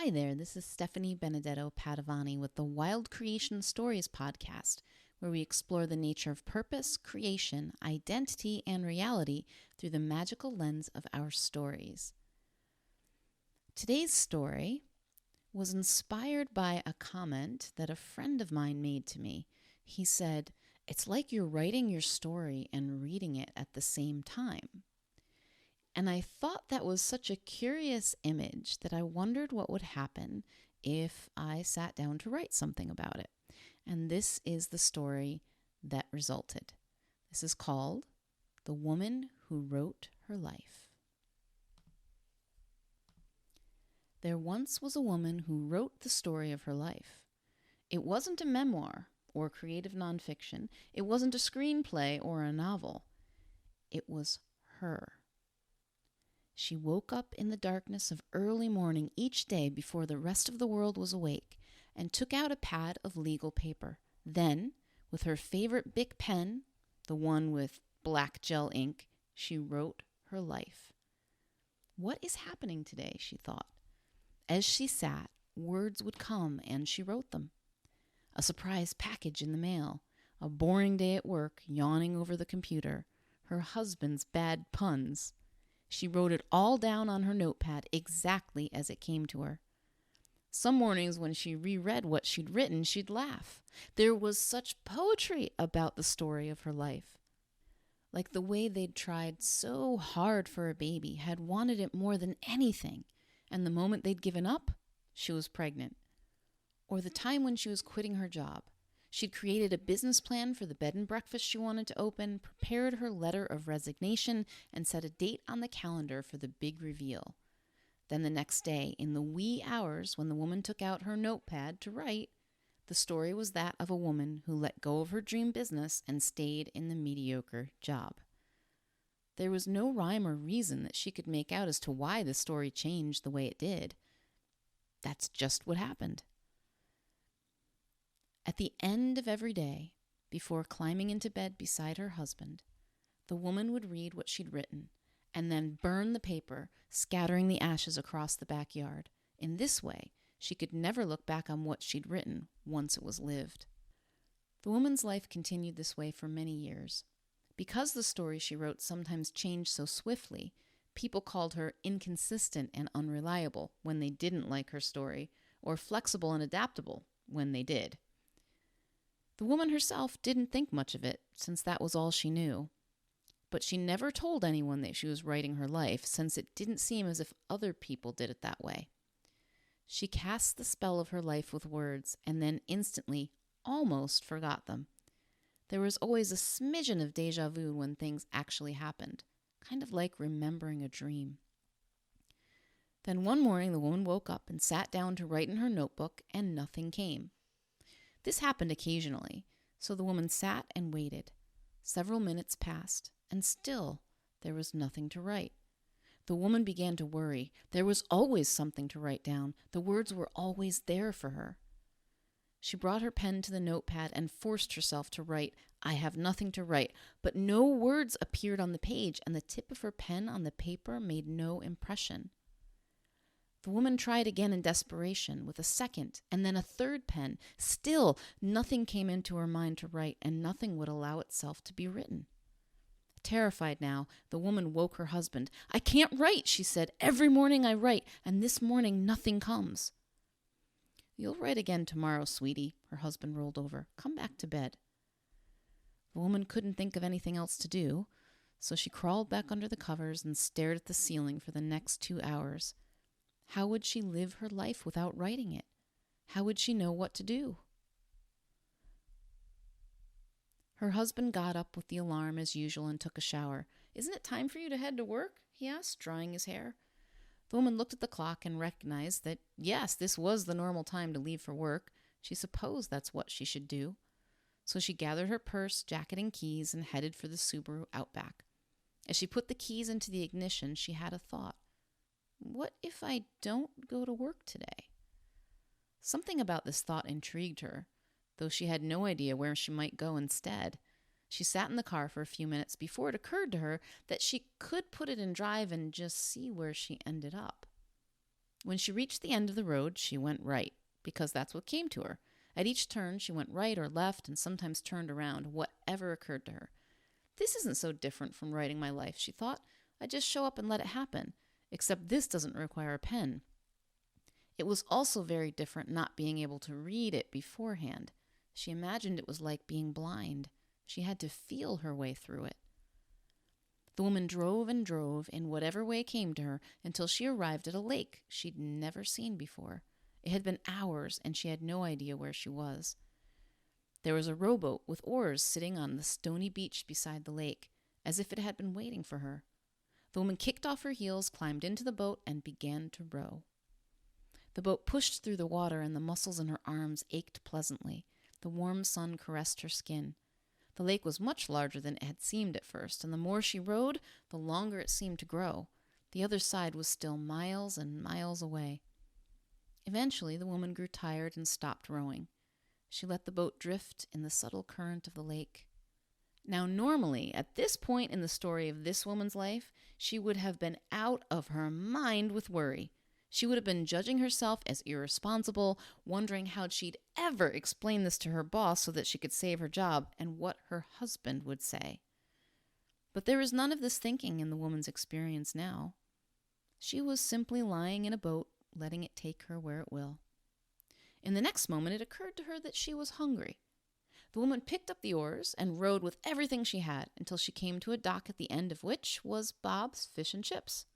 Hi there, this is Stephanie Benedetto Padavani with the Wild Creation Stories podcast, where we explore the nature of purpose, creation, identity, and reality through the magical lens of our stories. Today's story was inspired by a comment that a friend of mine made to me. He said, "It's like you're writing your story and reading it at the same time." And I thought that was such a curious image that I wondered what would happen if I sat down to write something about it. And this is the story that resulted. This is called The Woman Who Wrote Her Life. There once was a woman who wrote the story of her life. It wasn't a memoir or creative nonfiction. It wasn't a screenplay or a novel. It was her. She woke up in the darkness of early morning each day before the rest of the world was awake and took out a pad of legal paper. Then, with her favorite Bic pen, the one with black gel ink, she wrote her life. What is happening today, she thought. As she sat, words would come and she wrote them. A surprise package in the mail, a boring day at work, yawning over the computer, her husband's bad puns. She wrote it all down on her notepad exactly as it came to her. Some mornings when she reread what she'd written, she'd laugh. There was such poetry about the story of her life. Like the way they'd tried so hard for a baby, had wanted it more than anything, and the moment they'd given up, she was pregnant. Or the time when she was quitting her job. She'd created a business plan for the bed and breakfast she wanted to open, prepared her letter of resignation, and set a date on the calendar for the big reveal. Then the next day, in the wee hours when the woman took out her notepad to write, the story was that of a woman who let go of her dream business and stayed in the mediocre job. There was no rhyme or reason that she could make out as to why the story changed the way it did. That's just what happened. At the end of every day, before climbing into bed beside her husband, the woman would read what she'd written and then burn the paper, scattering the ashes across the backyard. In this way, she could never look back on what she'd written once it was lived. The woman's life continued this way for many years. Because the story she wrote sometimes changed so swiftly, people called her inconsistent and unreliable when they didn't like her story, or flexible and adaptable when they did. The woman herself didn't think much of it, since that was all she knew. But she never told anyone that she was writing her life, since it didn't seem as if other people did it that way. She cast the spell of her life with words, and then instantly, almost forgot them. There was always a smidgen of déjà vu when things actually happened, kind of like remembering a dream. Then one morning the woman woke up and sat down to write in her notebook, and nothing came. This happened occasionally, so the woman sat and waited. Several minutes passed, and still there was nothing to write. The woman began to worry. There was always something to write down. The words were always there for her. She brought her pen to the notepad and forced herself to write, "I have nothing to write," but no words appeared on the page, and the tip of her pen on the paper made no impression. The woman tried again in desperation, with a second and then a third pen. Still, nothing came into her mind to write, and nothing would allow itself to be written. Terrified now, the woman woke her husband. "I can't write," she said. "Every morning I write, and this morning nothing comes." "You'll write again tomorrow, sweetie," her husband rolled over. "Come back to bed." The woman couldn't think of anything else to do, so she crawled back under the covers and stared at the ceiling for the next 2 hours. How would she live her life without writing it? How would she know what to do? Her husband got up with the alarm as usual and took a shower. "Isn't it time for you to head to work?" he asked, drying his hair. The woman looked at the clock and recognized that, yes, this was the normal time to leave for work. She supposed that's what she should do. So she gathered her purse, jacket, and keys and headed for the Subaru Outback. As she put the keys into the ignition, she had a thought. What if I don't go to work today? Something about this thought intrigued her, though she had no idea where she might go instead. She sat in the car for a few minutes before it occurred to her that she could put it in drive and just see where she ended up. When she reached the end of the road, she went right, because that's what came to her. At each turn, she went right or left and sometimes turned around, whatever occurred to her. This isn't so different from writing my life, she thought. I just show up and let it happen, except this doesn't require a pen. It was also very different not being able to read it beforehand. She imagined it was like being blind. She had to feel her way through it. The woman drove and drove in whatever way came to her until she arrived at a lake she'd never seen before. It had been hours, and she had no idea where she was. There was a rowboat with oars sitting on the stony beach beside the lake, as if it had been waiting for her. The woman kicked off her heels, climbed into the boat, and began to row. The boat pushed through the water, and the muscles in her arms ached pleasantly. The warm sun caressed her skin. The lake was much larger than it had seemed at first, and the more she rowed, the longer it seemed to grow. The other side was still miles and miles away. Eventually, the woman grew tired and stopped rowing. She let the boat drift in the subtle current of the lake. Now, normally, at this point in the story of this woman's life, she would have been out of her mind with worry. She would have been judging herself as irresponsible, wondering how she'd ever explain this to her boss so that she could save her job, and what her husband would say. But there was none of this thinking in the woman's experience now. She was simply lying in a boat, letting it take her where it will. In the next moment, it occurred to her that she was hungry. The woman picked up the oars and rowed with everything she had until she came to a dock at the end of which was Bob's Fish and Chips.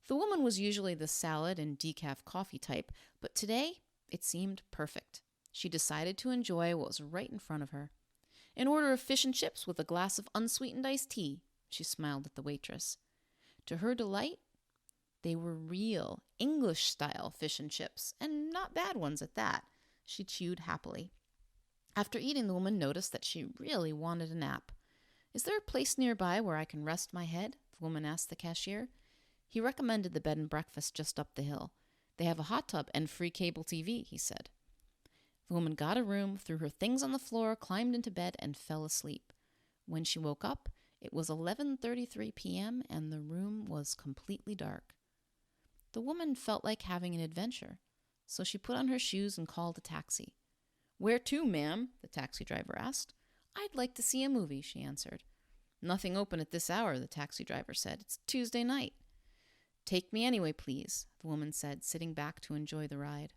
The woman was usually the salad and decaf coffee type, but today it seemed perfect. She decided to enjoy what was right in front of her. An order of fish and chips with a glass of unsweetened iced tea, she smiled at the waitress. To her delight, they were real, English-style fish and chips, and not bad ones at that. She chewed happily. After eating, the woman noticed that she really wanted a nap. "Is there a place nearby where I can rest my head?" the woman asked the cashier. He recommended the bed and breakfast just up the hill. "They have a hot tub and free cable TV," he said. The woman got a room, threw her things on the floor, climbed into bed, and fell asleep. When she woke up, it was 11:33 p.m., and the room was completely dark. The woman felt like having an adventure, so she put on her shoes and called a taxi. "Where to, ma'am?" the taxi driver asked. "I'd like to see a movie," she answered. "Nothing open at this hour," the taxi driver said. "It's Tuesday night." "Take me anyway, please," the woman said, sitting back to enjoy the ride.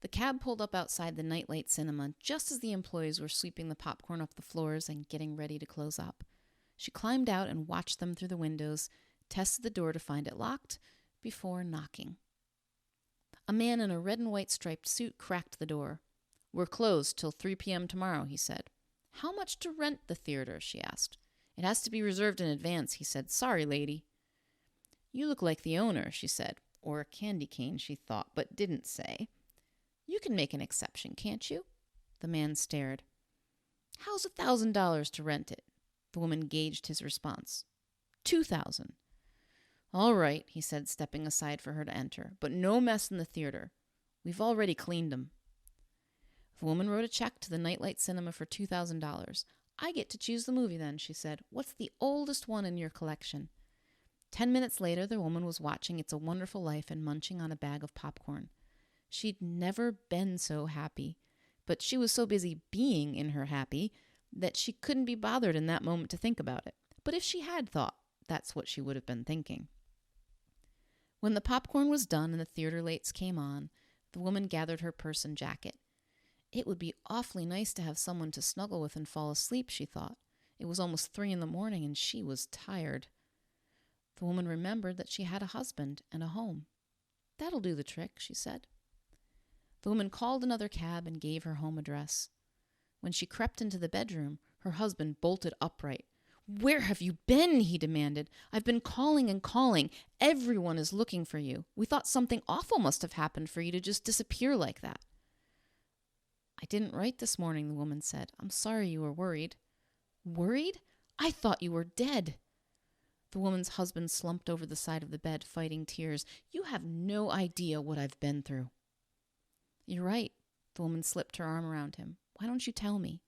The cab pulled up outside the Nightlight Cinema just as the employees were sweeping the popcorn off the floors and getting ready to close up. She climbed out and watched them through the windows, tested the door to find it locked, before knocking. A man in a red and white striped suit cracked the door. "We're closed till 3 p.m. tomorrow," he said. "How much to rent the theater?" she asked. "It has to be reserved in advance," he said. "Sorry, lady." "You look like the owner," she said. Or a candy cane, she thought, but didn't say. "You can make an exception, can't you?" The man stared. "How's $1,000 to rent it?" The woman gauged his response. $2,000. "All right," he said, stepping aside for her to enter. "But no mess in the theater. We've already cleaned 'em." The woman wrote a check to the Nightlight Cinema for $2,000. "I get to choose the movie then," she said. "What's the oldest one in your collection?" 10 minutes later, the woman was watching It's a Wonderful Life and munching on a bag of popcorn. She'd never been so happy, but she was so busy being in her happy that she couldn't be bothered in that moment to think about it. But if she had thought, that's what she would have been thinking. When the popcorn was done and the theater lights came on, the woman gathered her purse and jacket. It would be awfully nice to have someone to snuggle with and fall asleep, she thought. It was almost 3 a.m, and she was tired. The woman remembered that she had a husband and a home. "That'll do the trick," she said. The woman called another cab and gave her home address. When she crept into the bedroom, her husband bolted upright. "Where have you been?" he demanded. "I've been calling and calling. Everyone is looking for you. We thought something awful must have happened for you to just disappear like that." "I didn't write this morning," the woman said. "I'm sorry you were worried." "Worried? I thought you were dead." The woman's husband slumped over the side of the bed, fighting tears. "You have no idea what I've been through." "You're right." The woman slipped her arm around him. "Why don't you tell me?"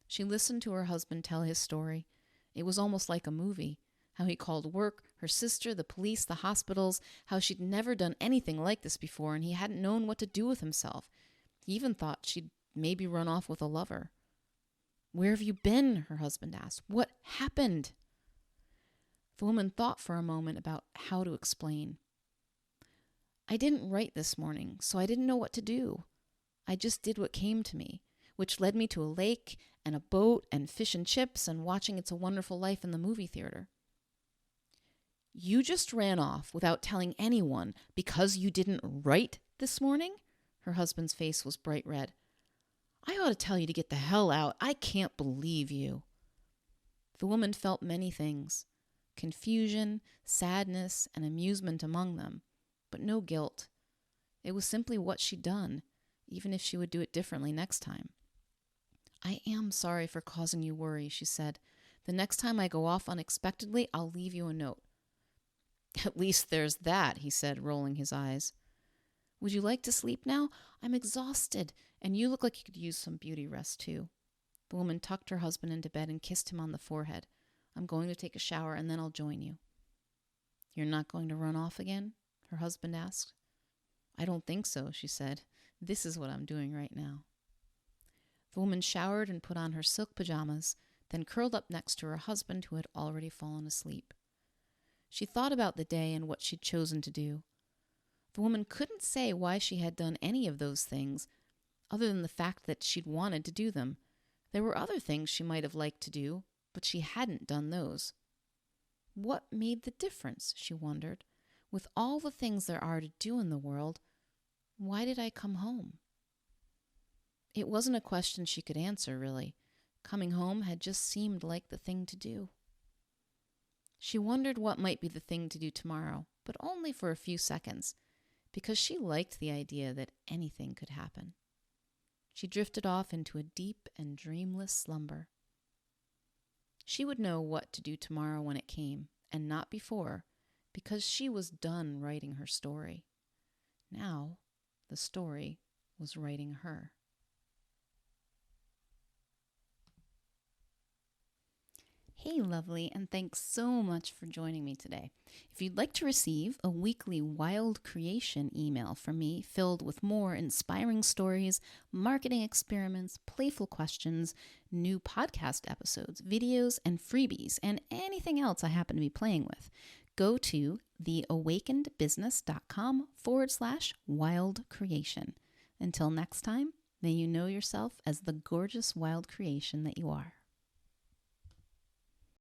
She listened to her husband tell his story. It was almost like a movie, how he called work, her Her sister, the police, the hospitals, how she'd never done anything like this before and he hadn't known what to do with himself. He even thought she'd maybe run off with a lover. "Where have you been?" her husband asked. "What happened?" The woman thought for a moment about how to explain. "I didn't write this morning, so I didn't know what to do. I just did what came to me, which led me to a lake and a boat and fish and chips and watching It's a Wonderful Life in the movie theater." "You just ran off without telling anyone because you didn't write this morning?" Her husband's face was bright red. "I ought to tell you to get the hell out. I can't believe you." The woman felt many things, confusion, sadness, and amusement among them, but no guilt. It was simply what she'd done, even if she would do it differently next time. "I am sorry for causing you worry," she said. "The next time I go off unexpectedly, I'll leave you a note." "At least there's that," he said, rolling his eyes. "Would you like to sleep now? I'm exhausted, and you look like you could use some beauty rest too." The woman tucked her husband into bed and kissed him on the forehead. "I'm going to take a shower and then I'll join you." "You're not going to run off again?" her husband asked. "I don't think so," she said. "This is what I'm doing right now." The woman showered and put on her silk pajamas, then curled up next to her husband who had already fallen asleep. She thought about the day and what she'd chosen to do. The woman couldn't say why she had done any of those things, other than the fact that she'd wanted to do them. There were other things she might have liked to do, but she hadn't done those. What made the difference, she wondered? With all the things there are to do in the world, why did I come home? It wasn't a question she could answer, really. Coming home had just seemed like the thing to do. She wondered what might be the thing to do tomorrow, but only for a few seconds, because she liked the idea that anything could happen. She drifted off into a deep and dreamless slumber. She would know what to do tomorrow when it came, and not before, because she was done writing her story. Now, the story was writing her. Hey, lovely, and thanks so much for joining me today. If you'd like to receive a weekly Wild Creation email from me filled with more inspiring stories, marketing experiments, playful questions, new podcast episodes, videos, and freebies, and anything else I happen to be playing with, go to theawakenedbusiness.com/wild creation. Until next time, may you know yourself as the gorgeous wild creation that you are.